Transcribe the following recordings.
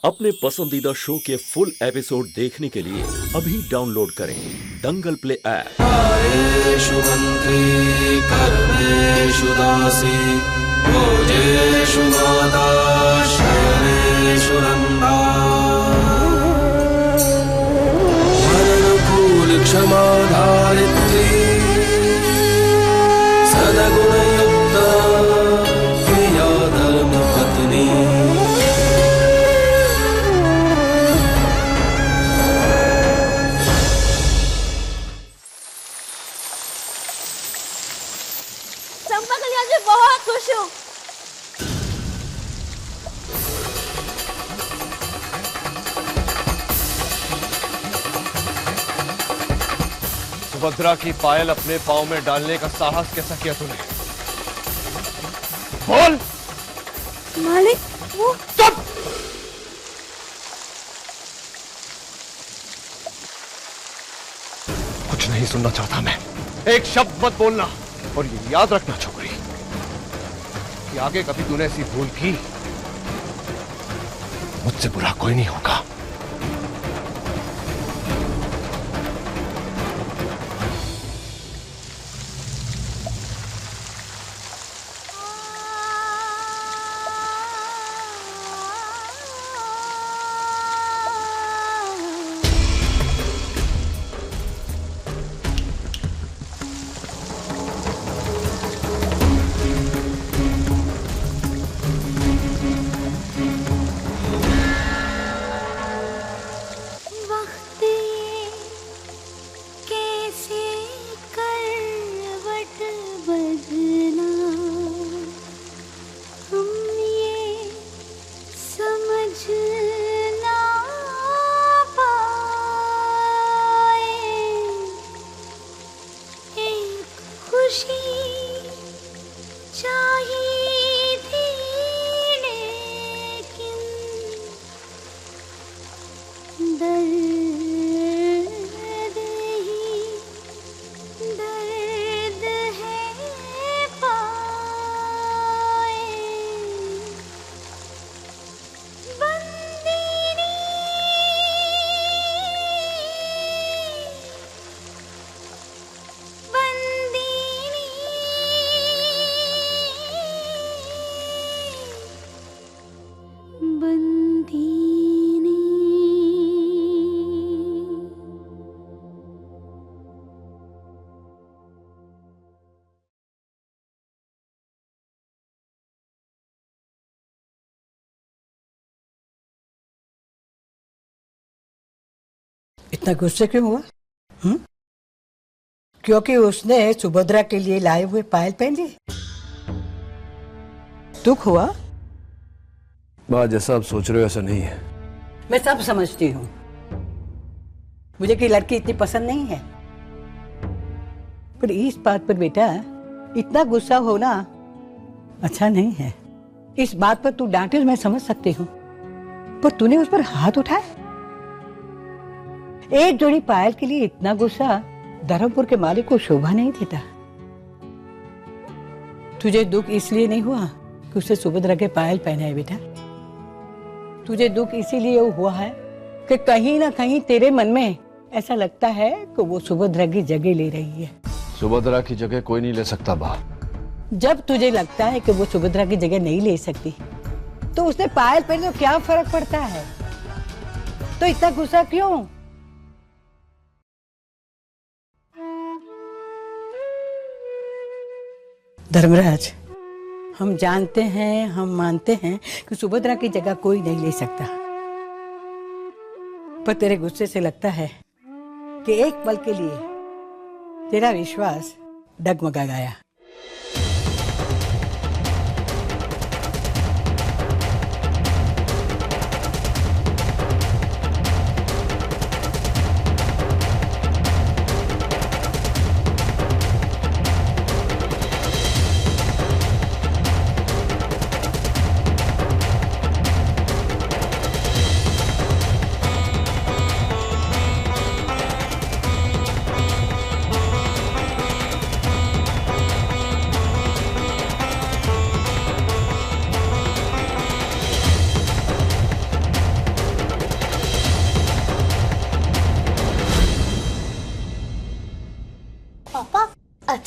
अपने पसंदीदा शो के फुल एपिसोड देखने के लिए अभी डाउनलोड करें दंगल प्ले ऐप। आयेषु मंत्री कर्मेषु दासी भोजेषु माता शयनेषु रंभा मरणकूल क्षमा धारित्री सदगुणयुक्ता प्रिया धर्मपत्नी। चंपा कल्याण से बहुत खुश हूँ। सुभद्रा की पायल अपने पांव में डालने का साहस कैसा किया तूने? बोल। मालिक वो चुप। कुछ नहीं सुनना चाहता मैं। एक शब्द मत बोलना और ये याद रखना छोकरी कि आगे कभी तूने ऐसी भूल की मुझसे बुरा कोई नहीं होगा। इतना गुस्से क्यों हुआ? क्योंकि उसने सुभद्रा के लिए लाए हुए पायल पहन ली। दुख हुआ? बात जैसा आप सोच रहे हो ऐसा नहीं है। मैं सब समझती हूँ। मुझे कोई लड़की इतनी पसंद नहीं है, पर इस बात पर बेटा इतना गुस्सा होना अच्छा नहीं है। इस बात पर तू डांटे मैं समझ सकती हूँ, पर तूने उस पर हाथ उठाया। एक जोड़ी पायल के लिए इतना गुस्सा धर्मपुर के मालिक को शोभा नहीं देता। तुझे दुख इसलिए नहीं हुआ कि उसने सुभद्रा के पायल पहने हैं बेटा। तुझे दुख इसीलिए हुआ है कि कहीं ना कहीं तेरे मन में ऐसा लगता है कि वो सुभद्रा की जगह ले रही है। सुभद्रा की जगह कोई नहीं ले सकता बा। जब तुझे लगता है कि वो सुभद्रा की जगह नहीं ले सकती, तो उसने पायल पहने तो क्या फर्क पड़ता है? तो इतना गुस्सा क्यों? धर्मराज, हम जानते हैं, हम मानते हैं कि सुभद्रा की जगह कोई नहीं ले सकता, पर तेरे गुस्से से लगता है कि एक पल के लिए तेरा विश्वास डगमगा गया।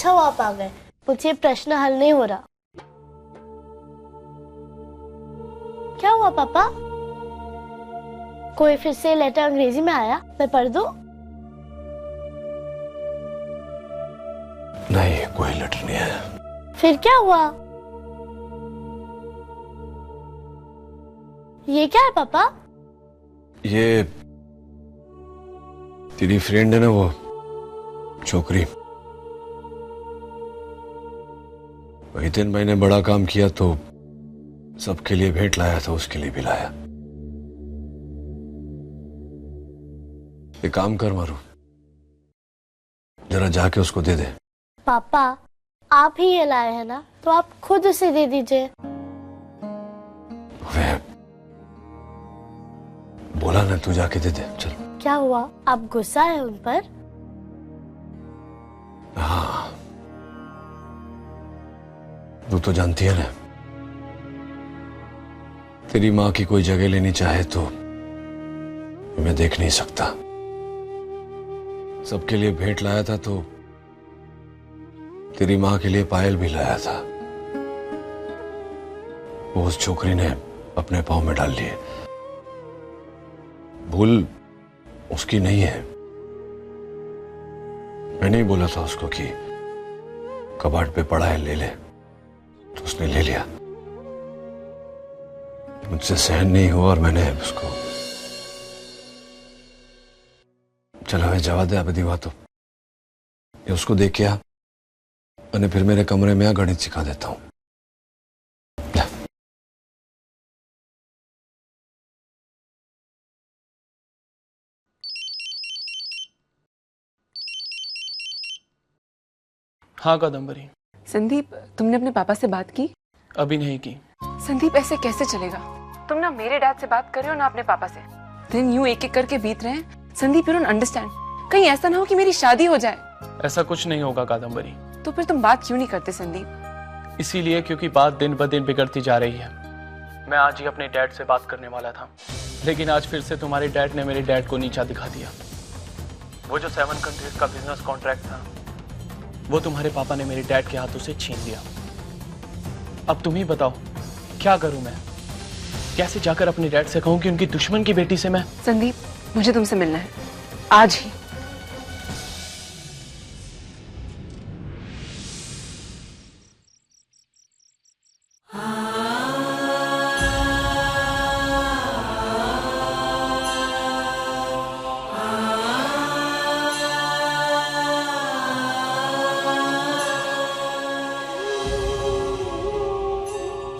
अच्छा हुआ आप आ गए, मुझे प्रश्न हल नहीं हो रहा। क्या हुआ पापा? कोई फिर से लेटर अंग्रेजी में आया? मैं पढ़ दूं? नहीं, कोई लेटर नहीं आया। फिर क्या हुआ? ये क्या है पापा? ये तेरी फ्रेंड है ना, वो छोकरी, वही दिन मैंने बड़ा काम किया तो सबके लिए भेंट लाया था, उसके लिए भी लाया। एक काम कर मारू, जरा जाके उसको दे दे। पापा आप ही ये लाए हैं ना, तो आप खुद उसे दे दीजिए। वे बोला ना, तू जाके दे दे, चल। क्या हुआ, आप गुस्सा है उन पर? हाँ, तू तो जानती है ना, तेरी माँ की कोई जगह लेनी चाहे तो मैं देख नहीं सकता। सबके लिए भेंट लाया था तो तेरी माँ के लिए पायल भी लाया था, वो उस छोकरी ने अपने पाँव में डाल लिए। भूल उसकी नहीं है, मैंने ही बोला था उसको कि कबाड़ पे पड़ा है, ले ले, तो उसने ले लिया। मुझसे सहन नहीं हुआ और मैंने उसको, चलो હવે જવા દે આ બધી વાતો, ये उसको देख के आ और फिर मेरे कमरे में आ, गणित सिखा देता हूं। हाँ कादम्बरी। संदीप, तुमने अपने पापा से बात की? अभी नहीं की। संदीप, ऐसे कैसे चलेगा? तुम ना मेरे डैड से बात कर रहे हो ना अपने पापा से। दिन यूं एक एक करके बीत रहे हैं। Sandeep, you don't understand. कहीं ऐसा ना हो कि मेरी शादी हो जाए। ऐसा कुछ नहीं होगा कादम्बरी। तो फिर तुम बात क्यों नहीं करते संदीप? इसीलिए क्योंकि बात दिन ब दिन बिगड़ती जा रही है। मैं आज ही अपने डैड से बात करने वाला था, लेकिन आज फिर से तुम्हारे डैड ने मेरे डैड को नीचा दिखा दिया। वो जो 7 कंट्रीज का बिजनेस कॉन्ट्रैक्ट था, वो तुम्हारे पापा ने मेरे डैड के हाथों से छीन लिया। अब तुम ही बताओ क्या करूं मैं? कैसे जाकर अपने डैड से कहूं कि उनकी दुश्मन की बेटी से मैं? संदीप, मुझे तुमसे मिलना है आज ही।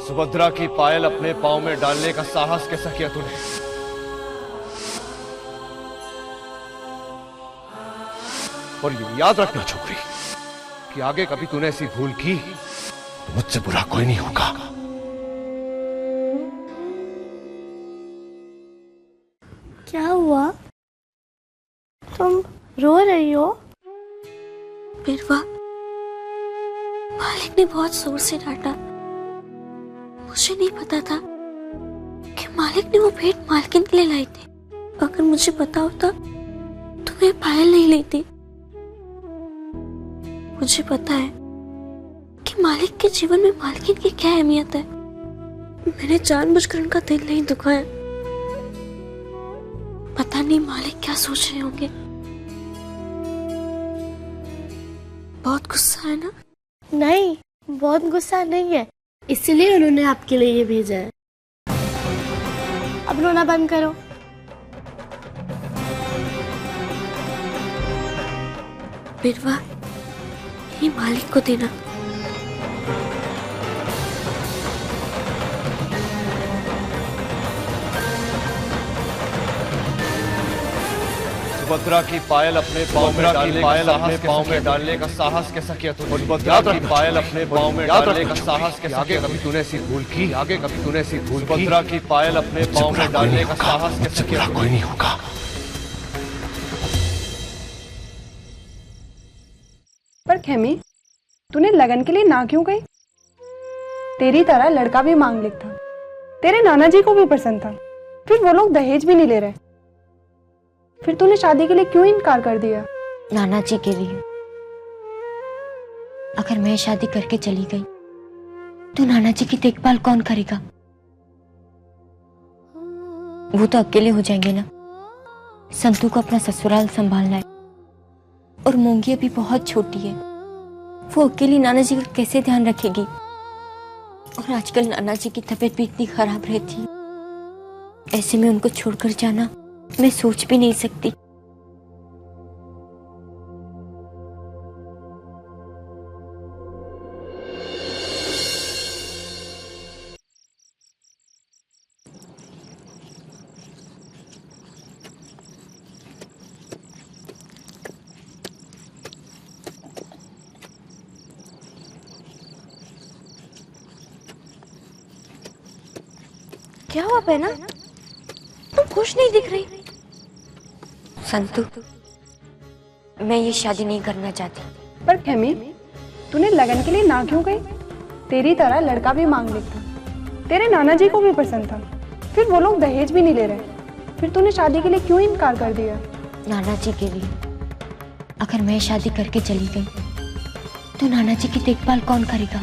सुभद्रा की पायल अपने पांव में डालने का साहस कैसा किया तूने? और ये याद रखना छोकरी कि आगे कभी तूने ऐसी भूल की तो मुझसे बुरा कोई नहीं होगा। क्या हुआ, तुम रो रही हो? बिरवा, मालिक ने बहुत जोर से डांटा। मुझे नहीं पता था कि मालिक ने वो भेंट मालकिन के लिए लाई थी। अगर मुझे पता होता तो मैं पायल नहीं लेती। मुझे पता है कि मालिक के जीवन में मालकिन की क्या अहमियत है। मैंने जानबूझकर उनका दिल नहीं दुखाया। पता नहीं मालिक क्या सोच रहे होंगे। बहुत गुस्सा है ना? नहीं, बहुत गुस्सा नहीं है, इसलिए उन्होंने आपके लिए ये भेजा है। अब रोना बंद करो। बिरवा, ये मालिक को देना। सुभद्रा की पायल अपने पांव में डालने का साहस कैसा किया तूने? सुभद्रा की पायल अपने पांव में डालने का साहस कैसा किया? कभी तूने ऐसी भूल की? आगे कभी तूने ऐसी भूल की? सुभद्रा की पायल अपने पांव में डालने का साहस कैसा किया? कोई नहीं होगा। पर खेमी, तूने लगन के लिए ना क्यों गई? तेरी तरह लड़का भी मांग लिख था, तेरे नाना जी को भी पसंद था, फिर वो लोग दहेज भी नहीं ले रहे, फिर तूने शादी के लिए क्यों इनकार कर दिया? नाना जी के लिए। अगर मैं शादी करके चली गई तो नाना जी की देखभाल कौन करेगा? वो तो अकेले हो जाएंगे ना। संतू को अपना ससुराल संभालना है और मोंगी अभी बहुत छोटी है, वो अकेली नाना जी का कैसे ध्यान रखेगी? और आजकल नाना जी की तबीयत भी इतनी खराब रहती है, ऐसे में उनको छोड़कर जाना मैं सोच भी नहीं सकती। क्या हुआ बहना? तुम खुश नहीं दिख रही। संतू, मैं ये शादी नहीं करना चाहती। पर खेमी, तूने लगन के लिए ना क्यों गई? तेरी तरह लड़का भी मांग लेता, तेरे नाना जी को भी पसंद था, फिर वो लोग दहेज भी नहीं ले रहे, फिर तूने शादी के लिए क्यों इनकार कर दिया? नाना जी के लिए। अगर मैं शादी करके चली गई तो नाना जी की देखभाल कौन करेगा?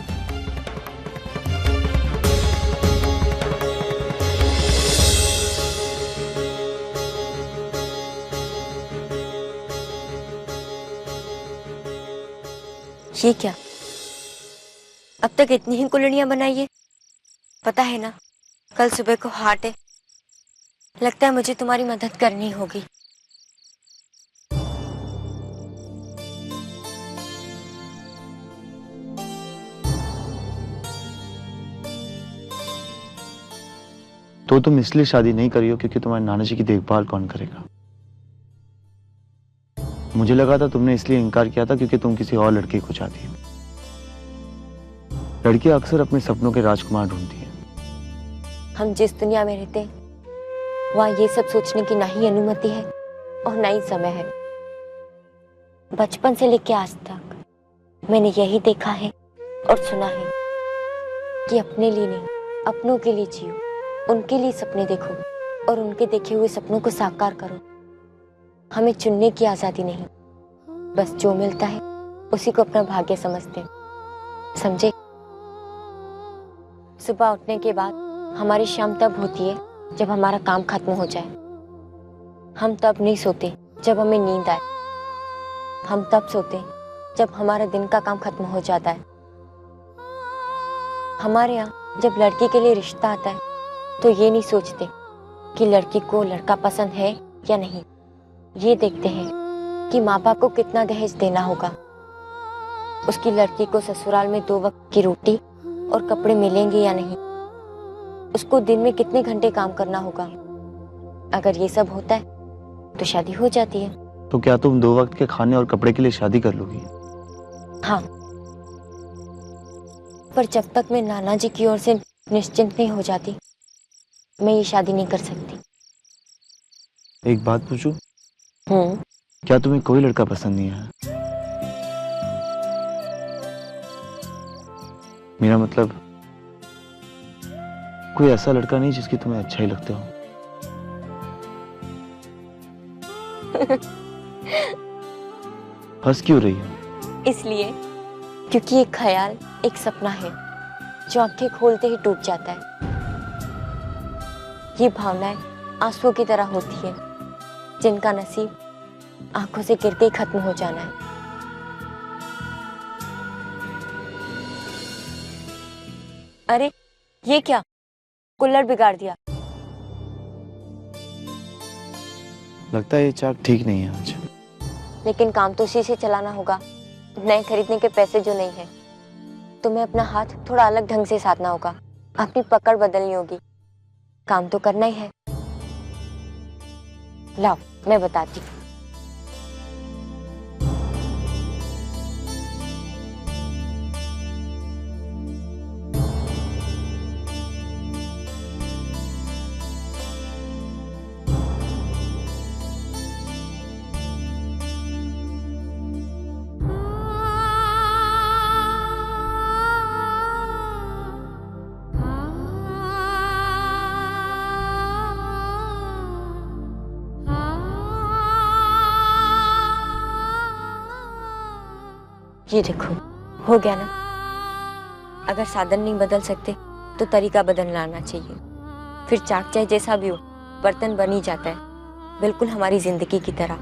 ये क्या, अब तक इतनी ही कुल्हड़ियां बनाई है? पता है ना, कल सुबह को हाट है। लगता है मुझे तुम्हारी मदद करनी होगी। तो तुम इसलिए शादी नहीं करी हो क्योंकि तुम्हारे नाना जी की देखभाल कौन करेगा? मुझे लगा था तुमने इसलिए इनकार किया था क्योंकि तुम किसी और लड़के को चाहती हो। लड़कियां अक्सर अपने सपनों के राजकुमार ढूंढती हैं। हम जिस दुनिया में रहते हैं वहाँ ये सब सोचने की ना ही अनुमति है और ना ही समय है। बचपन से लेकर आज तक मैंने यही देखा है और सुना है कि अपने लिए नहीं, अपनों के लिए जियो, उनके लिए सपने देखो और उनके देखे हुए सपनों को साकार करो। हमें चुनने की आजादी नहीं, बस जो मिलता है उसी को अपना भाग्य समझते हैं, समझे? सुबह उठने के बाद हमारी शाम तब होती है जब हमारा काम खत्म हो जाए। हम तब नहीं सोते जब हमें नींद आए, हम तब सोते जब हमारा दिन का काम खत्म हो जाता है। हमारे यहाँ जब लड़की के लिए रिश्ता आता है तो ये नहीं सोचते कि लड़की को लड़का पसंद है या नहीं, ये देखते हैं कि माँ बाप को कितना दहेज देना होगा, उसकी लड़की को ससुराल में 2 वक्त की रोटी और कपड़े मिलेंगे या नहीं, उसको दिन में कितने घंटे काम करना होगा। अगर ये सब होता है तो शादी हो जाती है। तो क्या तुम 2 वक्त के खाने और कपड़े के लिए शादी कर लोगी? हाँ, पर जब तक मैं नाना जी की ओर से निश्चिंत नहीं हो जाती मैं ये शादी नहीं कर सकती। एक बात पूछूं? हम्म। क्या तुम्हें कोई लड़का पसंद नहीं है? मेरा मतलब कोई ऐसा लड़का नहीं जिसकी तुम्हें अच्छा ही लगते हो? हंस क्यों रही हो? इसलिए क्योंकि एक ख्याल, एक सपना है जो आंखें खोलते ही टूट जाता है। ये भावनाएं आंसुओं की तरह होती है जिनका नसीब आंखों से गिरते ही खत्म हो जाना है। अरे ये क्या, कुल्हड़ बिगाड़ दिया। लगता है ये चाक ठीक नहीं है आज। लेकिन काम तो उसी से चलाना होगा, नए खरीदने के पैसे जो नहीं है। तुम्हें अपना हाथ थोड़ा अलग ढंग से साधना होगा, अपनी पकड़ बदलनी होगी। काम तो करना ही है। लाओ मैं बताती हूँ। ये देखो, हो गया ना। अगर साधन नहीं बदल सकते तो तरीका बदलना आना चाहिए। फिर चाक चाहे जैसा भी हो, बर्तन बन ही जाता है, बिल्कुल हमारी जिंदगी की तरह।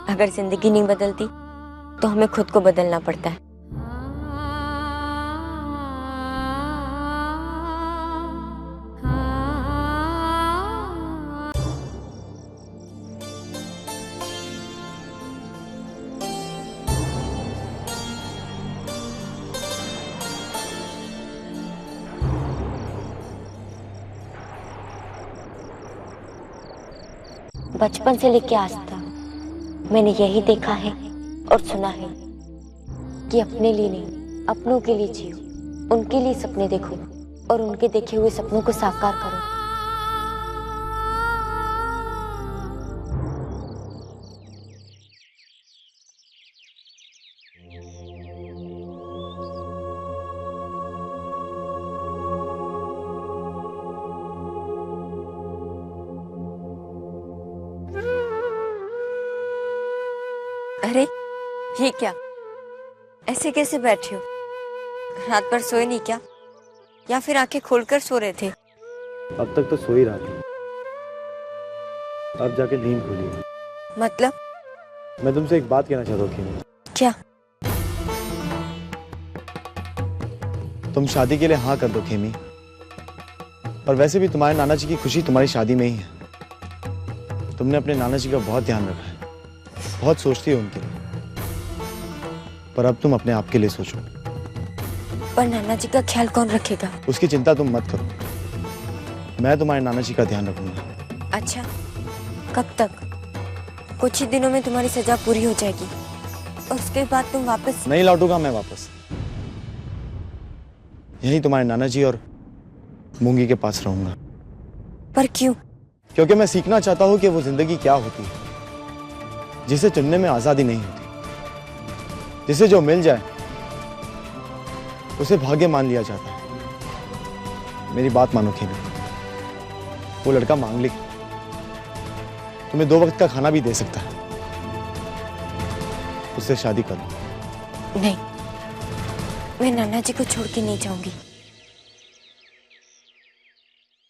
अगर जिंदगी नहीं बदलती तो हमें खुद को बदलना पड़ता है। बचपन से लेके आज तक मैंने यही देखा है और सुना है कि अपने लिए नहीं, अपनों के लिए जियो, उनके लिए सपने देखो और उनके देखे हुए सपनों को साकार करो। अरे ये क्या, ऐसे कैसे बैठे हो? रात भर सोए नहीं क्या, या फिर आंखें खोलकर सो रहे थे? अब तक तो सो ही रहा था, अब जाके नींद खुली। मतलब? मैं तुमसे एक बात कहना चाहता हूँ खेमी। क्या? तुम शादी के लिए हाँ कर दो खेमी। और वैसे भी तुम्हारे नाना जी की खुशी तुम्हारी शादी में ही है। तुमने अपने नाना जी का बहुत ध्यान रखा है, बहुत सोचती हो उनके लिए, पर अब तुम अपने आप के लिए सोचो। पर नाना जी का ख्याल कौन रखेगा? उसकी चिंता तुम मत करो, मैं तुम्हारे नाना जी का ध्यान रखूंगा। अच्छा, कब तक? कुछ ही दिनों में तुम्हारी सजा पूरी हो जाएगी और उसके बाद तुम वापस? नहीं लौटूंगा मैं वापस, यहीं तुम्हारे नाना जी और मूंगी के पास रहूंगा। पर क्यों? क्योंकि मैं सीखना चाहता हूं कि वो जिंदगी क्या होती है जिसे चुनने में आजादी नहीं होती, जिसे जो मिल जाए उसे भाग्य मान लिया जाता है। मेरी बात मानो खेमी, वो लड़का मांगलिक तुम्हें 2 वक्त का खाना भी दे सकता है, उससे शादी करो। नहीं, मैं नाना जी को छोड़ के नहीं जाऊंगी।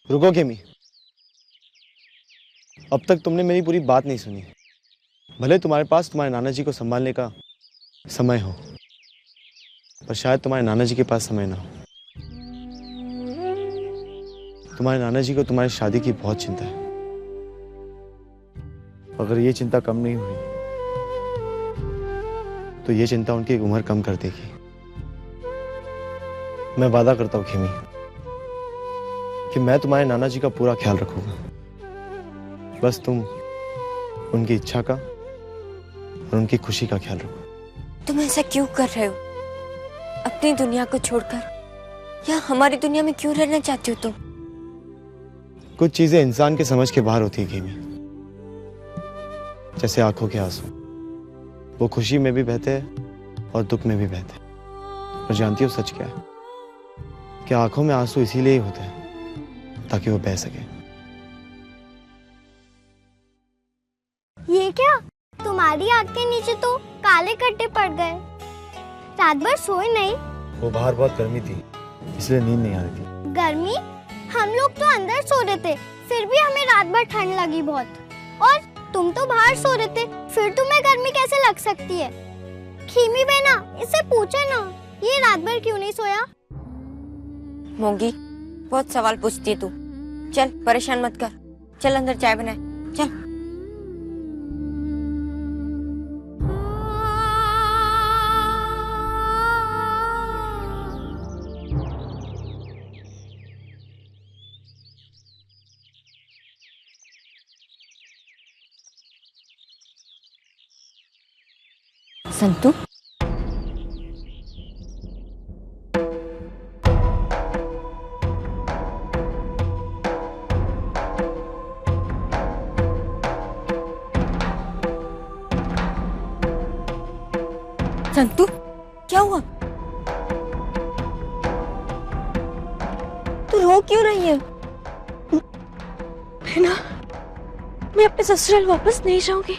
रुको खेमी, अब तक तुमने मेरी पूरी बात नहीं सुनी। भले तुम्हारे पास तुम्हारे नाना जी को संभालने का समय हो, पर शायद तुम्हारे नाना जी के पास समय ना हो। तुम्हारे नाना जी को तुम्हारी शादी की बहुत चिंता है। अगर ये चिंता कम नहीं हुई तो ये चिंता उनकी उम्र कम कर देगी। मैं वादा करता हूं खेमी कि मैं तुम्हारे नाना जी का पूरा ख्याल रखूंगा। बस तुम उनकी इच्छा का और उनकी खुशी का ख्याल रखो। तुम ऐसा क्यों कर रहे हो? अपनी दुनिया को छोड़कर या हमारी दुनिया में क्यों रहना चाहते हो तुम? कुछ चीजें इंसान के समझ के बाहर होती है खेमी, जैसे आंखों के आंसू। वो खुशी में भी बहते हैं और दुख में भी बहते हैं। और जानती हो सच क्या है? कि आंखों में आंसू इसीलिए ही होते हैं ताकि वो बह सके। ये क्या, तुम्हारी आंख के नीचे तो काले कट्टे पड़ गए। रात भर सोए नहीं? वो बाहर बहुत गर्मी थी, इसलिए नींद नहीं आ रही थी। गर्मी? हम लोग तो अंदर सो रहे थे, फिर भी हमें रात भर ठंड लगी बहुत। और तुम तो बाहर सो रहे थे, फिर तुम्हें गर्मी कैसे लग सकती है? खीमी बहना, इससे पूछे ना, ये रात भर क्यों नहीं सोया? मोंगी, बहुत सवाल पूछती है तू। चल, परेशान मत कर, चल अंदर चाय बनाए, चल। संतू, संतू, क्या हुआ? तू रो क्यों रही है? मैं अपने ससुराल वापस नहीं जाऊंगी।